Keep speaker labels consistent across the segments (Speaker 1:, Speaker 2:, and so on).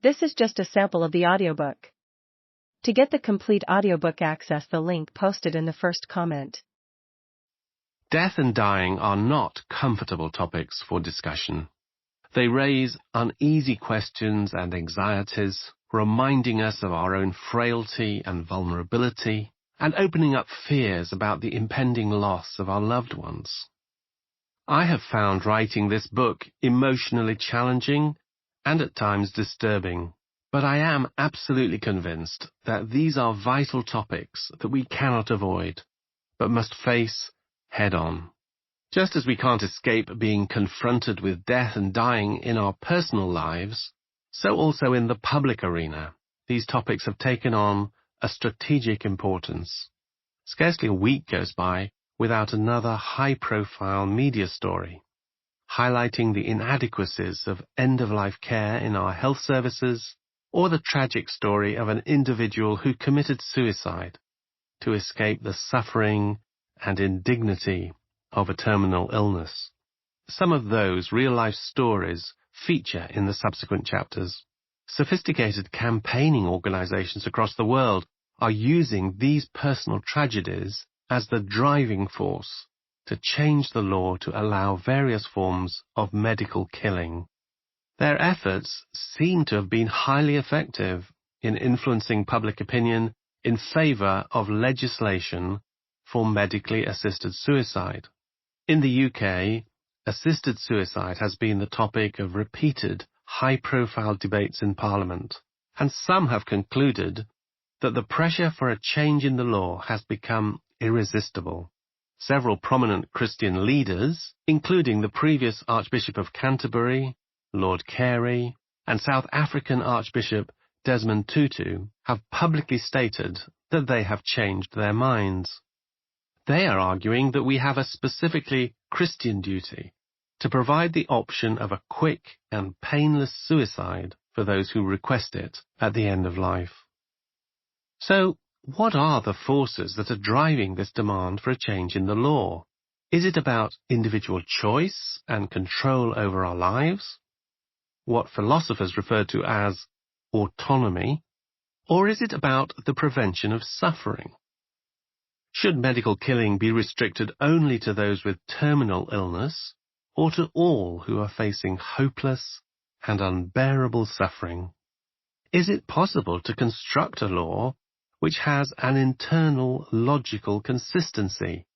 Speaker 1: This is just a sample of the audiobook. To get the complete audiobook, access the link posted in the first comment.
Speaker 2: Death and dying are not comfortable topics for discussion. They raise uneasy questions and anxieties, reminding us of our own frailty and vulnerability, and opening up fears about the impending loss of our loved ones. I have found writing this book emotionally challenging and at times disturbing, but I am absolutely convinced that these are vital topics that we cannot avoid, but must face head-on. Just as we can't escape being confronted with death and dying in our personal lives, so also in the public arena, these topics have taken on a strategic importance. Scarcely a week goes by without another high-profile media story, highlighting the inadequacies of end-of-life care in our health services, or the tragic story of an individual who committed suicide to escape the suffering and indignity of a terminal illness. Some of those real-life stories feature in the subsequent chapters. Sophisticated campaigning organizations across the world are using these personal tragedies as the driving force to change the law to allow various forms of medical killing. Their efforts seem to have been highly effective in influencing public opinion in favor of legislation for medically assisted suicide. In the UK, assisted suicide has been the topic of repeated high-profile debates in Parliament, and some have concluded that the pressure for a change in the law has become irresistible. Several prominent Christian leaders, including the previous Archbishop of Canterbury, Lord Carey, and South African Archbishop Desmond Tutu, have publicly stated that they have changed their minds. They are arguing that we have a specifically Christian duty to provide the option of a quick and painless suicide for those who request it at the end of life. So, what are the forces that are driving this demand for a change in the law? Is it about individual choice and control over our lives, what philosophers refer to as autonomy, or is it about the prevention of suffering? Should medical killing be restricted only to those with terminal illness, or to all who are facing hopeless and unbearable suffering? Is it possible to construct a law which has an internal logical consistency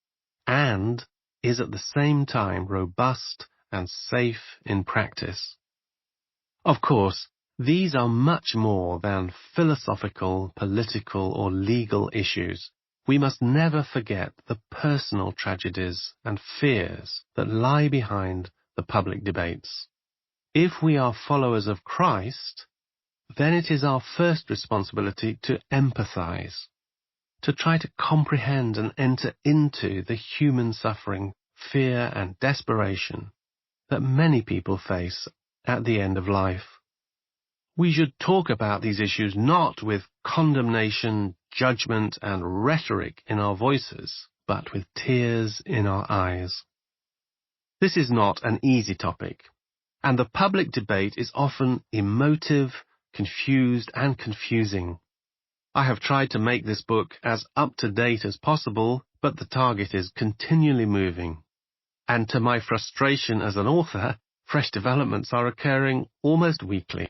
Speaker 2: and is at the same time robust and safe in practice? Of course, these are much more than philosophical, political, or legal issues. We must never forget the personal tragedies and fears that lie behind the public debates. If we are followers of Christ, then it is our first responsibility to empathize, to try to comprehend and enter into the human suffering, fear, and desperation that many people face at the end of life. We should talk about these issues not with condemnation, judgment, and rhetoric in our voices, but with tears in our eyes. This is not an easy topic, and the public debate is often emotive, confused, and confusing. I have tried to make this book as up-to-date as possible, but the target is continually moving. And to my frustration as an author, fresh developments are occurring almost weekly.